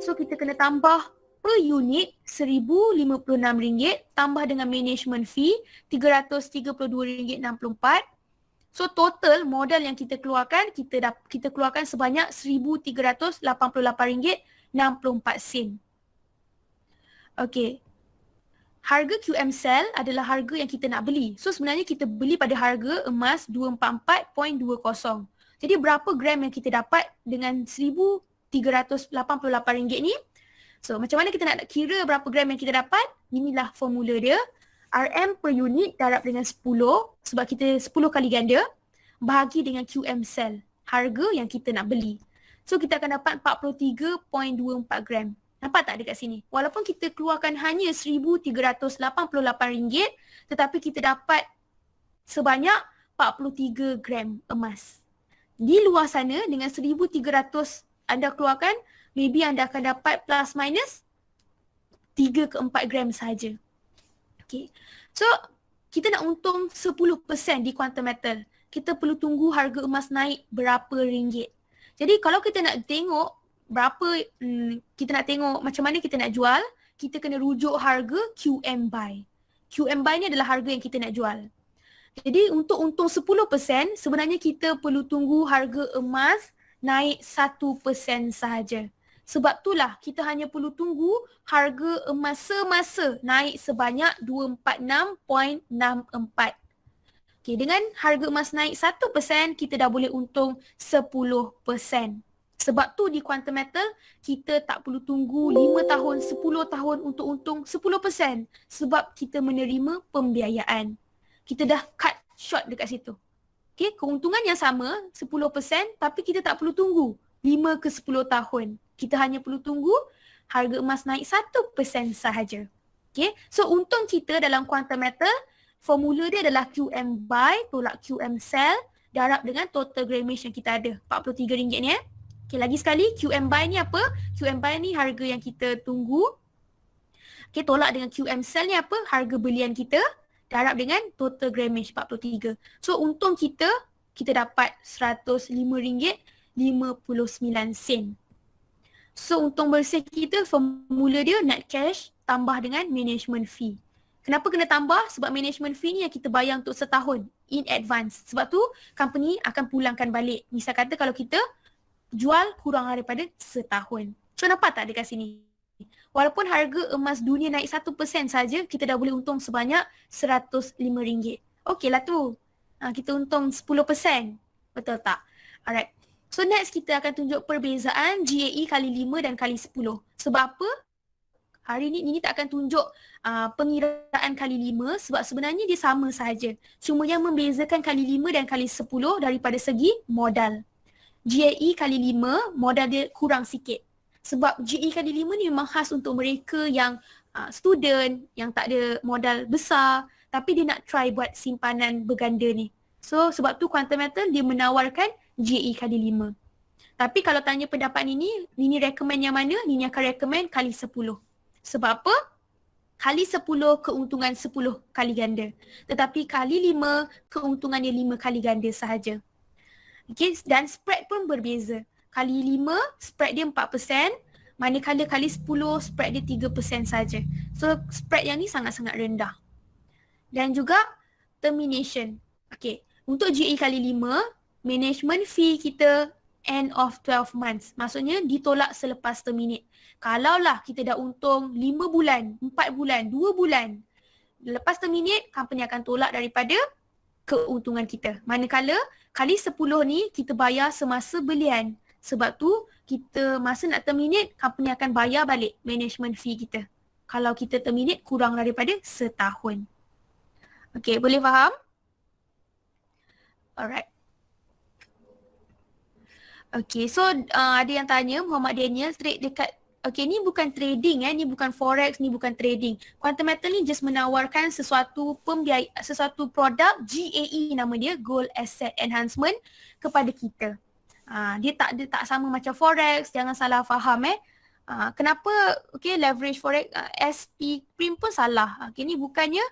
So kita kena tambah per unit RM1,056 tambah dengan management fee RM332.64. So total modal yang kita keluarkan, kita keluarkan sebanyak RM1,388.64. Okay. Harga QM sell adalah harga yang kita nak beli. So sebenarnya kita beli pada harga emas 244.20. Jadi berapa gram yang kita dapat dengan RM1,388 ni? So macam mana kita nak kira berapa gram yang kita dapat? Inilah formula dia. RM per unit darab dengan 10 sebab kita 10 kali ganda bahagi dengan QM sell, harga yang kita nak beli. So kita akan dapat 43.24 gram. Nampak tak dekat sini? Walaupun kita keluarkan hanya RM1,388 tetapi kita dapat sebanyak 43 gram emas. Di luar sana dengan 1,300 anda keluarkan, maybe anda akan dapat plus minus 3 ke 4 gram sahaja. Okay. So kita nak untung 10% di Quantum Metal. Kita perlu tunggu harga emas naik berapa ringgit. Jadi kalau kita nak tengok kita nak tengok macam mana kita nak jual, kita kena rujuk harga QM buy. QM buy ni adalah harga yang kita nak jual. Jadi untuk untung 10%, sebenarnya kita perlu tunggu harga emas naik 1% sahaja. Sebab itulah kita hanya perlu tunggu harga emas semasa naik sebanyak 246.64. Okay, dengan harga emas naik 1%, kita dah boleh untung 10%. Sebab tu di Quantum Metal, kita tak perlu tunggu 5 tahun, 10 tahun untuk untung 10%. Sebab kita menerima pembiayaan. Kita dah cut short dekat situ. Okay, keuntungan yang sama 10% tapi kita tak perlu tunggu 5 ke 10 tahun. Kita hanya perlu tunggu harga emas naik 1% sahaja. Okay, so untung kita dalam Quantum Metal, formula dia adalah QM buy tolak QM sell darab dengan total grammage yang kita ada. RM43 ni Okay, lagi sekali QM buy ni apa? QM buy ni harga yang kita tunggu. Okay, tolak dengan QM sell ni apa? Harga belian kita darab dengan total grammage 43. So untung kita dapat RM105.59. So untung bersih kita formula dia net cash tambah dengan management fee. Kenapa kena tambah? Sebab management fee ni yang kita bayar untuk setahun in advance. Sebab tu company akan pulangkan balik. Misal kata kalau kita jual kurang daripada setahun. So nampak tak dekat sini? Walaupun harga emas dunia naik 1% saja, kita dah boleh untung sebanyak RM105. Okey lah tu. Kita untung 10%. Betul tak? Alright. So next kita akan tunjuk perbezaan GAE kali 5 dan kali 10. Sebab apa? Hari ni tak akan tunjuk pengiraan kali 5 sebab sebenarnya dia sama sahaja. Cuma yang membezakan kali 5 dan kali 10 daripada segi modal. GAE kali 5 modal dia kurang sikit. Sebab GAE kali 5 ni memang khas untuk mereka yang student, yang tak ada modal besar tapi dia nak try buat simpanan berganda ni. So sebab tu Quantum Metal dia menawarkan GAE kali 5. Tapi kalau tanya pendapat Nini recommend yang mana? Nini akan recommend kali 10. Sebab apa? Kali 10 keuntungan 10 kali ganda. Tetapi kali 5 keuntungannya 5 kali ganda sahaja. Okay, dan spread pun berbeza. Kali 5 spread dia 4%, manakala kali 10 spread dia 3% saja. So spread yang ni sangat-sangat rendah. Dan juga termination. Okay, untuk GAE kali 5, management fee kita end of 12 months. Maksudnya ditolak selepas terminate. Kalaulah kita dah untung 5 bulan, 4 bulan, 2 bulan, lepas terminate, company akan tolak daripada keuntungan kita. Manakala kali 10 ni kita bayar semasa belian. Sebab tu kita masa nak terminate, company akan bayar balik management fee kita. Kalau kita terminate kurang daripada setahun. Okay, boleh faham? Alright. Okay, so ada yang tanya Muhammad Daniel trade dekat, okay, ni bukan trading ni bukan forex, ni bukan trading. Quantum Metal ni just menawarkan sesuatu sesuatu produk GAE nama dia, Gold Asset Enhancement kepada kita. Dia tak sama macam forex, jangan salah faham kenapa okay, leverage forex SP prim pun salah. Okay, ni bukannya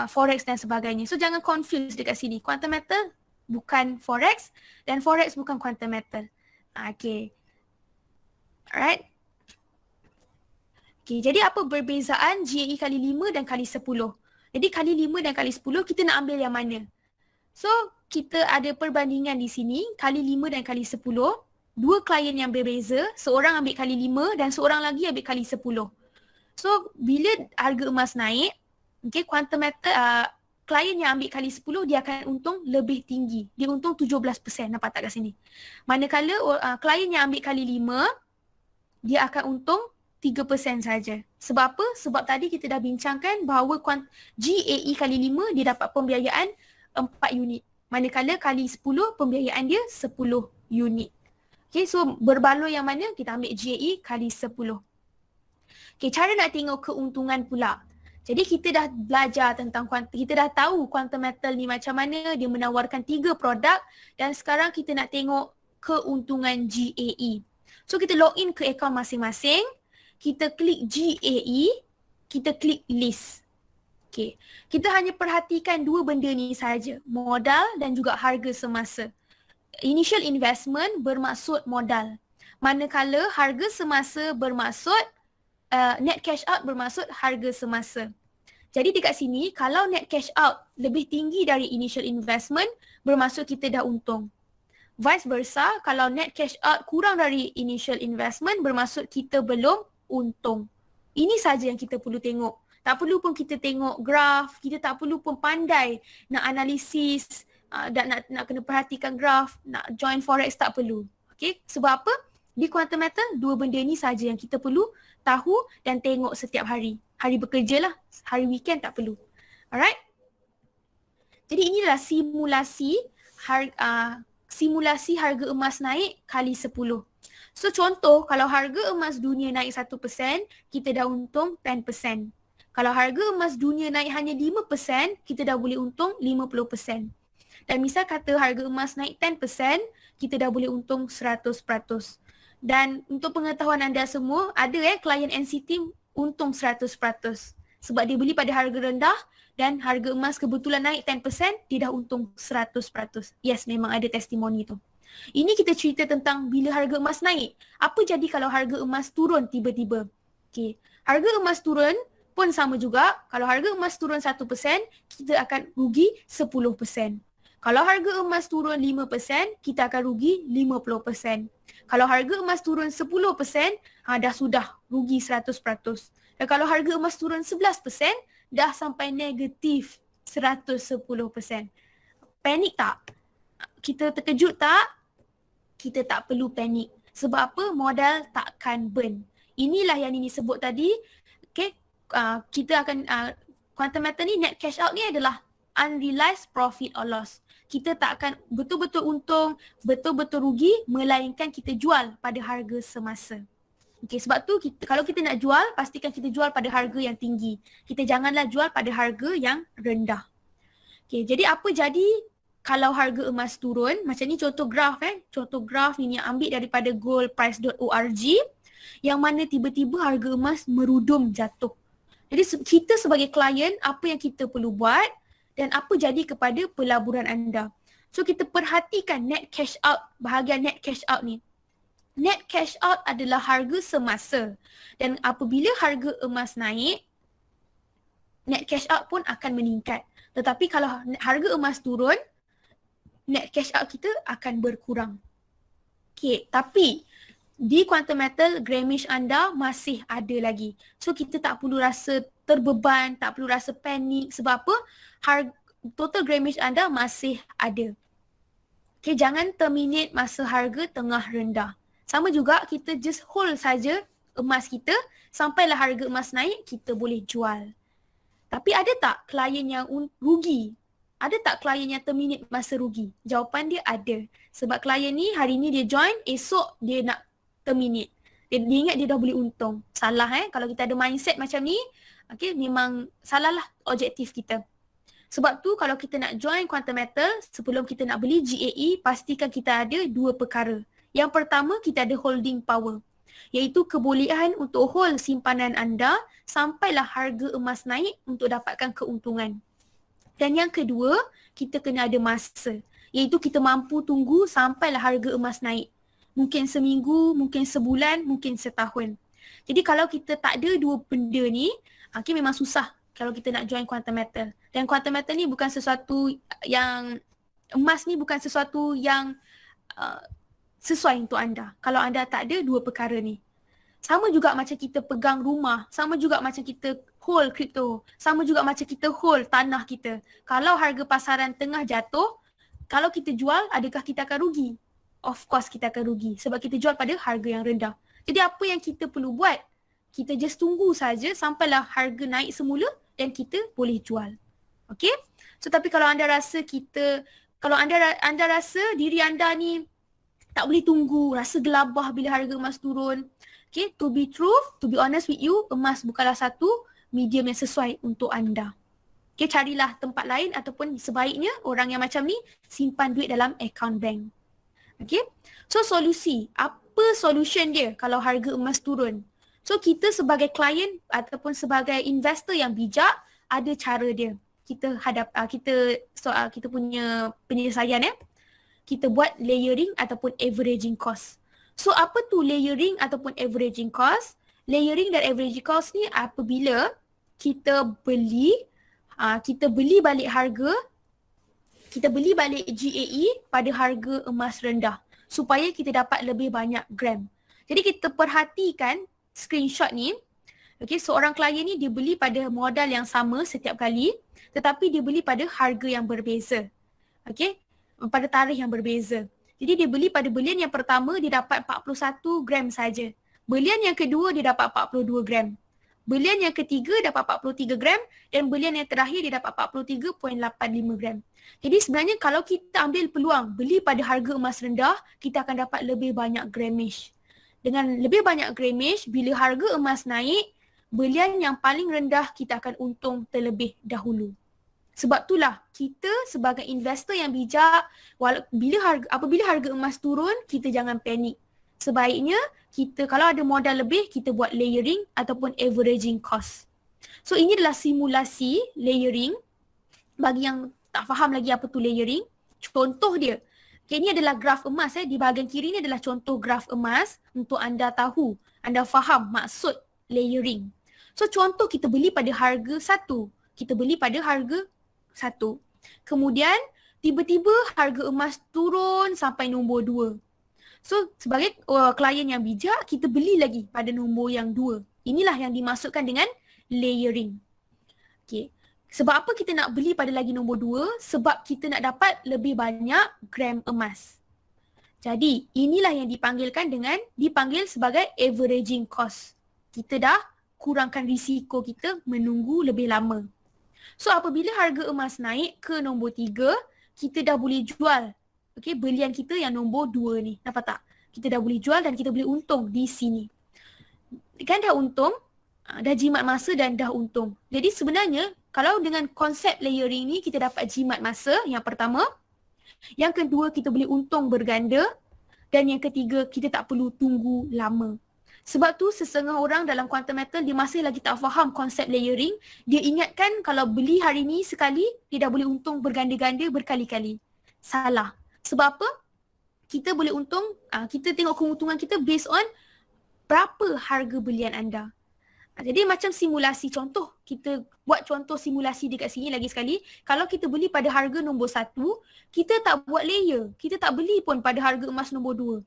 forex dan sebagainya. So jangan confuse dekat sini. Quantum Metal bukan forex dan forex bukan quantum metal. Okay. Alright. Okay, jadi apa perbezaan GAE kali 5 dan kali 10? Jadi kali 5 dan kali 10 kita nak ambil yang mana? So kita ada perbandingan di sini kali 5 dan kali 10. Dua klien yang berbeza, seorang ambil kali 5 dan seorang lagi ambil kali 10. So bila harga emas naik, okay, quantum metal klien yang ambil kali 10 dia akan untung lebih tinggi. Dia untung 17%, nampak tak kat sini. Manakala klien yang ambil kali 5 dia akan untung 3% saja. Sebab apa? Sebab tadi kita dah bincangkan bahawa GAE kali 5 dia dapat pembiayaan 4 unit. Manakala kali 10 pembiayaan dia 10 unit. Okay, so berbaloi yang mana? Kita ambil GAE kali 10. Okay, cara nak tengok keuntungan pula. Jadi kita dah belajar tentang kita dah tahu quantum metal ni macam mana, dia menawarkan 3 produk dan sekarang kita nak tengok keuntungan GAE. So kita login ke akaun masing-masing, kita klik GAE, kita klik list. Okay. Kita hanya perhatikan 2 benda ni saja, modal dan juga harga semasa. Initial investment bermaksud modal. Manakala harga semasa bermaksud net cash out bermaksud harga semasa. Jadi dekat sini kalau net cash out lebih tinggi dari initial investment bermaksud kita dah untung. Vice versa, kalau net cash out kurang dari initial investment bermaksud kita belum untung. Ini saja yang kita perlu tengok. Tak perlu pun kita tengok graf, kita tak perlu pun pandai nak analisis dan nak kena perhatikan graf, nak join forex tak perlu. Okay? Sebab apa? Di quantum metal, 2 benda ni saja yang kita perlu tahu dan tengok setiap hari. Hari bekerja lah, hari weekend tak perlu. Alright? Jadi inilah simulasi harga emas naik kali 10. So contoh, kalau harga emas dunia naik 1%, kita dah untung 10%. Kalau harga emas dunia naik hanya 5%, kita dah boleh untung 50%. Dan misal kata harga emas naik 10%, kita dah boleh untung 100%. Dan untuk pengetahuan anda semua, ada klien NCT untung 100% sebab dia beli pada harga rendah dan harga emas kebetulan naik 10%, dia dah untung 100%. Yes, memang ada testimoni tu. Ini kita cerita tentang bila harga emas naik. Apa jadi kalau harga emas turun tiba-tiba? Okay. Harga emas turun pun sama juga. Kalau harga emas turun 1%, kita akan rugi 10%. Kalau harga emas turun 5%, kita akan rugi 50%. Kalau harga emas turun 10%, dah sudah rugi 100%. Dan kalau harga emas turun 11%, dah sampai negatif 110%. Panik tak? Kita terkejut tak? Kita tak perlu panik. Sebab apa? Modal takkan burn. Inilah yang ini sebut tadi. Okay, kita akan, quantum metal ni, net cash out ni adalah unrealized profit or loss. Kita tak akan betul-betul untung, betul-betul rugi, melainkan kita jual pada harga semasa. Okay, sebab tu kalau kita nak jual, pastikan kita jual pada harga yang tinggi. Kita janganlah jual pada harga yang rendah. Okay, jadi apa jadi kalau harga emas turun? Macam ni contoh graf Contoh graf ni yang ambil daripada goldprice.org yang mana tiba-tiba harga emas merudum jatuh. Jadi kita sebagai klien, apa yang kita perlu buat? Dan apa jadi kepada pelaburan anda. So kita perhatikan net cash out, bahagian net cash out ni. Net cash out adalah harga semasa. Dan apabila harga emas naik, net cash out pun akan meningkat. Tetapi kalau harga emas turun, net cash out kita akan berkurang. Okay, tapi di quantum metal, grammage anda masih ada lagi. So kita tak perlu rasa terbeban, tak perlu rasa panik. Sebab apa? Total grammage anda masih ada. Okay, jangan terminate masa harga tengah rendah. Sama juga kita just hold saja emas kita sampailah harga emas naik, kita boleh jual. Tapi ada tak klien yang rugi? ada tak klien yang terminate masa rugi? Jawapan dia ada. Sebab klien ni hari ni dia join, esok dia nak terminate. Dia ingat dia dah boleh untung. Salah kalau kita ada mindset macam ni, okay, memang salah lah objektif kita. Sebab tu kalau kita nak join Quantum Metal, sebelum kita nak beli GAE, pastikan kita ada dua perkara. Yang pertama, kita ada holding power, iaitu kebolehan untuk hold simpanan anda sampailah harga emas naik untuk dapatkan keuntungan. Dan yang kedua, kita kena ada masa, iaitu kita mampu tunggu sampailah harga emas naik. Mungkin seminggu, mungkin sebulan, mungkin setahun. Jadi kalau kita tak ada dua benda ni, okay, memang susah kalau kita nak join Quantum Metal. Dan Quantum Metal ni bukan sesuatu yang, emas ni bukan sesuatu yang sesuai untuk anda kalau anda tak ada dua perkara ni. Sama juga macam kita pegang rumah, sama juga macam kita hold kripto, sama juga macam kita hold tanah kita. Kalau harga pasaran tengah jatuh, kalau kita jual, adakah kita akan rugi? Of course kita akan rugi sebab kita jual pada harga yang rendah. Jadi apa yang kita perlu buat? Kita just tunggu saja sampailah harga naik semula dan kita boleh jual. Okay? So tapi kalau anda rasa anda rasa diri anda ni tak boleh tunggu, rasa gelabah bila harga emas turun. Okay, to be honest with you, emas bukanlah satu medium yang sesuai untuk anda. Okay, carilah tempat lain ataupun sebaiknya orang yang macam ni simpan duit dalam account bank. Okay, so solusi, apa solution dia kalau harga emas turun? So kita sebagai klien ataupun sebagai investor yang bijak, ada cara dia. Kita punya penyelesaian kita buat layering ataupun averaging cost. So apa tu layering ataupun averaging cost? Layering dan averaging cost ni apabila kita beli balik GAE pada harga emas rendah supaya kita dapat lebih banyak gram. Jadi kita perhatikan screenshot ni. Okay, seorang klien ni dia beli pada modal yang sama setiap kali tetapi dia beli pada harga yang berbeza. Okay, pada tarikh yang berbeza. Jadi dia beli pada belian yang pertama dia dapat 41 gram saja. Belian yang kedua dia dapat 42 gram. Belian yang ketiga dapat 43 gram dan belian yang terakhir dia dapat 43.85 gram. Jadi sebenarnya kalau kita ambil peluang beli pada harga emas rendah, kita akan dapat lebih banyak grammage. Dengan lebih banyak grammage, bila harga emas naik, belian yang paling rendah kita akan untung terlebih dahulu. Sebab itulah kita sebagai investor yang bijak, apabila harga emas turun, kita jangan panik. Sebaiknya kita kalau ada modal lebih, kita buat layering ataupun averaging cost. So ini adalah simulasi layering. Bagi yang tak faham lagi apa tu layering, contoh dia. Okay, ini adalah graf emas. Di bahagian kiri ni adalah contoh graf emas untuk anda tahu, anda faham maksud layering. So contoh kita beli pada harga 1. Kita beli pada harga 1. Kemudian tiba-tiba harga emas turun sampai nombor 2. So sebagai klien yang bijak, kita beli lagi pada nombor yang 2. Inilah yang dimaksudkan dengan layering. Okay. Sebab apa kita nak beli pada lagi nombor 2? Sebab kita nak dapat lebih banyak gram emas. Jadi inilah yang dipanggil sebagai averaging cost. Kita dah kurangkan risiko kita menunggu lebih lama. So apabila harga emas naik ke nombor 3, kita dah boleh jual. Okay, belian kita yang nombor 2 ni. Nampak tak? Kita dah boleh jual dan kita boleh untung di sini. Kan dah untung, dah jimat masa dan dah untung. Jadi sebenarnya kalau dengan konsep layering ni kita dapat jimat masa yang pertama. Yang kedua kita boleh untung berganda. Dan yang ketiga kita tak perlu tunggu lama. Sebab tu sesengah orang dalam Quantum Metal dia masih lagi tak faham konsep layering. Dia ingatkan kalau beli hari ni sekali, dia dah boleh untung berganda-ganda berkali-kali. Salah. Sebab apa? Kita boleh untung, kita tengok keuntungan kita based on berapa harga belian anda. Jadi macam simulasi contoh, kita buat contoh simulasi dekat sini lagi sekali. Kalau kita beli pada harga nombor 1, kita tak buat layer. Kita tak beli pun pada harga emas nombor 2.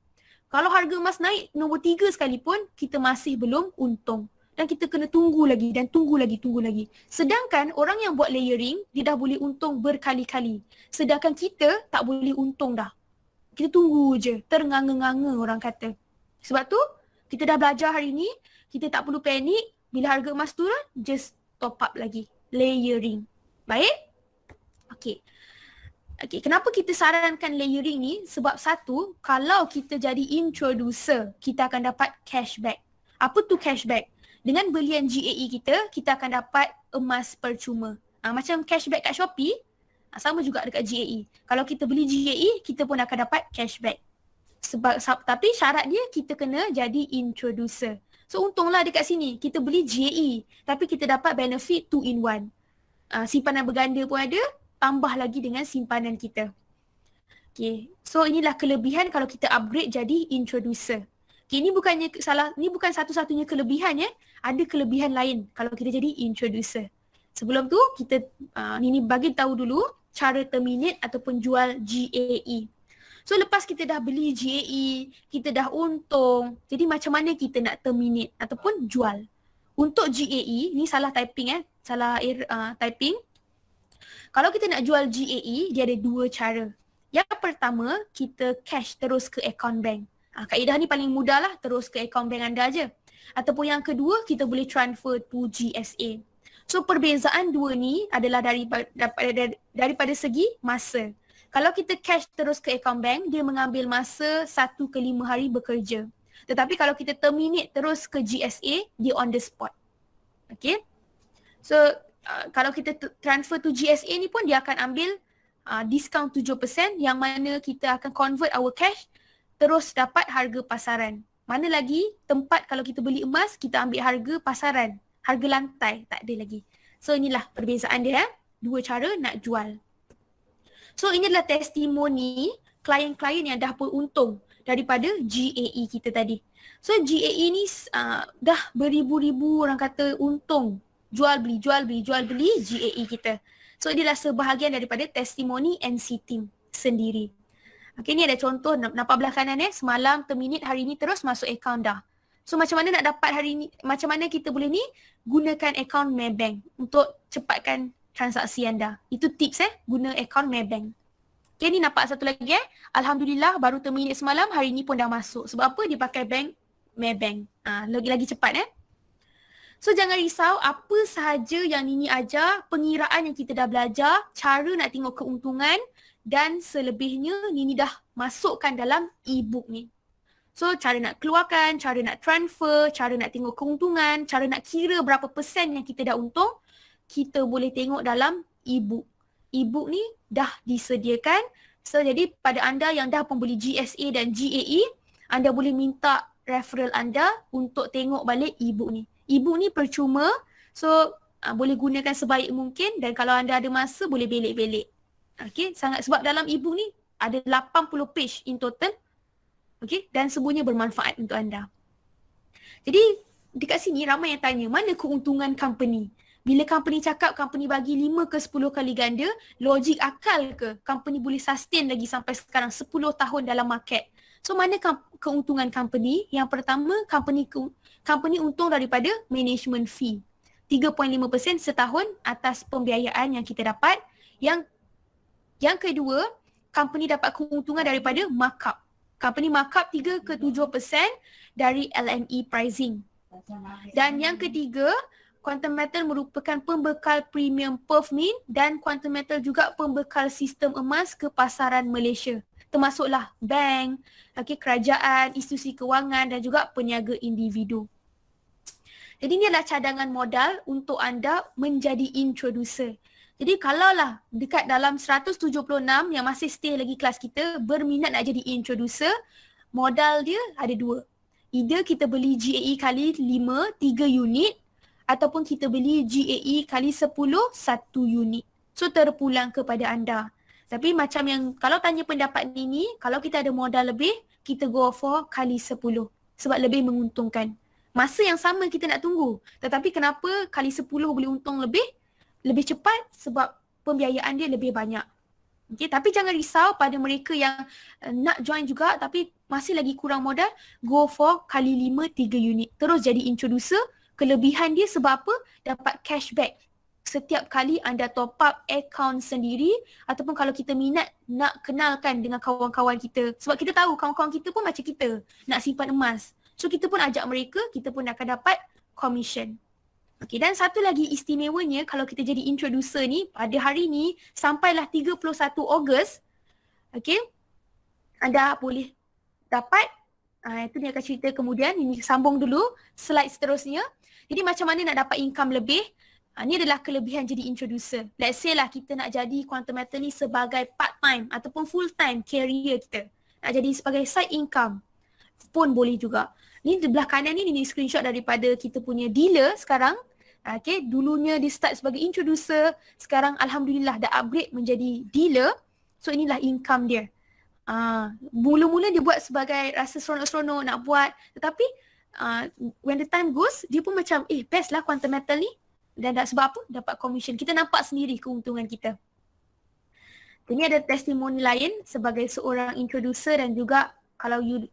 Kalau harga emas naik nombor 3 sekalipun, kita masih belum untung. Dan kita kena tunggu lagi dan tunggu lagi. Sedangkan orang yang buat layering, dia dah boleh untung berkali-kali. Sedangkan kita tak boleh untung dah. Kita tunggu je, ternganga-nganga orang kata. Sebab tu, kita dah belajar hari ni, kita tak perlu panik. Bila harga emas turun, just top up lagi. Layering. Baik? Okay. Okay, kenapa kita sarankan layering ni? Sebab satu, kalau kita jadi introducer, kita akan dapat cashback. Apa tu cashback? Dengan belian GAE kita akan dapat emas percuma. Macam cashback kat Shopee, sama juga dekat GAE. Kalau kita beli GAE, kita pun akan dapat cashback. Tapi syarat dia kita kena jadi introducer. So untunglah dekat sini, kita beli GAE tapi kita dapat benefit 2 in 1. Simpanan berganda pun ada, tambah lagi dengan simpanan kita. Okay, so inilah kelebihan kalau kita upgrade jadi introducer. Okay, ini bukan satu-satunya kelebihan ya. Ada kelebihan lain kalau kita jadi introducer. Sebelum tu kita ini bagi tahu dulu cara terminate ataupun jual GAE. So lepas kita dah beli GAE, kita dah untung. Jadi macam mana kita nak terminate ataupun jual? Untuk GAE, ni salah typing typing. Kalau kita nak jual GAE, dia ada 2 cara. Yang pertama, kita cash terus ke akaun bank. Kaedah ni paling mudah lah, terus ke akaun bank anda aja. Ataupun yang kedua, kita boleh transfer to GSA. So perbezaan dua ni adalah daripada segi masa. Kalau kita cash terus ke akaun bank, dia mengambil masa 1 ke 5 hari bekerja. Tetapi kalau kita terminate terus ke GSA, dia on the spot. Okay. So kalau kita transfer to GSA ni pun dia akan ambil diskaun 7% yang mana kita akan convert our cash terus dapat harga pasaran. Mana lagi tempat kalau kita beli emas kita ambil harga pasaran, harga lantai tak ada lagi. So inilah perbezaan dia, 2 cara nak jual. So ini adalah testimoni klien-klien yang dah beruntung daripada GAE kita tadi. So GAE ni dah beribu-ribu orang kata untung. Jual beli GAE kita. So inilah sebahagian daripada testimoni NC Team sendiri. Okay, ni ada contoh nampak belah kanan semalam terminate hari ni terus masuk akaun dah. So macam mana nak dapat hari ni, macam mana kita boleh ni gunakan akaun Maybank untuk cepatkan transaksi anda. Itu tips guna akaun Maybank. Okay, ni nampak satu lagi Alhamdulillah baru terminate semalam, hari ni pun dah masuk. Sebab apa? Dia pakai bank Maybank. Lagi cepat So jangan risau, apa sahaja yang Nini ajar, pengiraan yang kita dah belajar, cara nak tengok keuntungan dan selebihnya Nini dah masukkan dalam e-book ni. So cara nak keluarkan, cara nak transfer, cara nak tengok keuntungan, cara nak kira berapa persen yang kita dah untung, kita boleh tengok dalam e-book. E-book ni dah disediakan. So jadi pada anda yang dah pembeli GSA dan GAE, anda boleh minta referral anda untuk tengok balik e-book ni. E-book ni percuma, so boleh gunakan sebaik mungkin dan kalau anda ada masa boleh belik-belik. Okay, sebab dalam e-book ni ada 80 page in total. Okay, dan semuanya bermanfaat untuk anda. Jadi dekat sini ramai yang tanya, mana keuntungan company? Bila company cakap company bagi 5 ke 10 kali ganda, logik akal ke company boleh sustain lagi sampai sekarang 10 tahun dalam market? So mana keuntungan company? Yang pertama, company untung daripada management fee. 3.5% setahun atas pembiayaan yang kita dapat. Yang kedua, company dapat keuntungan daripada markup. Company markup 3 ke 7% dari LME pricing. Dan yang ketiga, Quantum Metal merupakan pembekal premium Perth Mint dan Quantum Metal juga pembekal sistem emas ke pasaran Malaysia. Termasuklah bank, kerajaan, institusi kewangan dan juga peniaga individu. Jadi ini adalah cadangan modal untuk anda menjadi introducer. Jadi kalaulah dekat dalam 176 yang masih stay lagi kelas kita berminat nak jadi introducer, modal dia ada 2. Either kita beli GAE kali 5, 3 unit ataupun kita beli GAE kali 10, 1 unit. So terpulang kepada anda. Tapi macam yang kalau tanya pendapat Nini, kalau kita ada modal lebih, kita go for kali 10 sebab lebih menguntungkan. Masa yang sama kita nak tunggu. Tetapi kenapa kali 10 boleh untung lebih cepat? Sebab pembiayaan dia lebih banyak. Okay, tapi jangan risau pada mereka yang nak join juga tapi masih lagi kurang modal, go for kali 5, 3 unit. Terus jadi introducer. Kelebihan dia sebab apa? Dapat cashback setiap kali anda top up account sendiri ataupun kalau kita minat nak kenalkan dengan kawan-kawan kita. Sebab kita tahu kawan-kawan kita pun macam kita nak simpan emas. So kita pun ajak mereka, kita pun akan dapat commission. Okey, dan satu lagi istimewanya kalau kita jadi introducer ni, pada hari ni sampailah 31 Ogos, okey, anda boleh dapat, itu ni akan cerita kemudian, ini sambung dulu slide seterusnya. Jadi macam mana nak dapat income lebih? Ni adalah kelebihan jadi introducer. Let's say lah kita nak jadi quantum metal ni sebagai part time ataupun full time career kita. Nak jadi sebagai side income pun boleh juga. Ni di belah kanan ni screenshot daripada kita punya dealer sekarang. Okay, dulunya dia start sebagai introducer, sekarang alhamdulillah dah upgrade menjadi dealer. So inilah income dia. Mula-mula dia buat sebagai rasa seronok-seronok nak buat, tetapi when the time goes, dia pun macam best lah quantum metal ni. Dan sebab apa? Dapat commission. Kita nampak sendiri keuntungan kita. Ini ada testimoni lain sebagai seorang introducer dan juga kalau you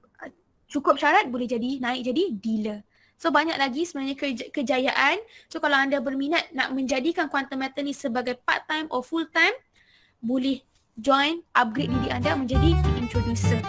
cukup syarat boleh naik jadi dealer. So banyak lagi sebenarnya kejayaan. So kalau anda berminat nak menjadikan quantum metal ni sebagai part time or full time, boleh join, upgrade diri anda menjadi introducer.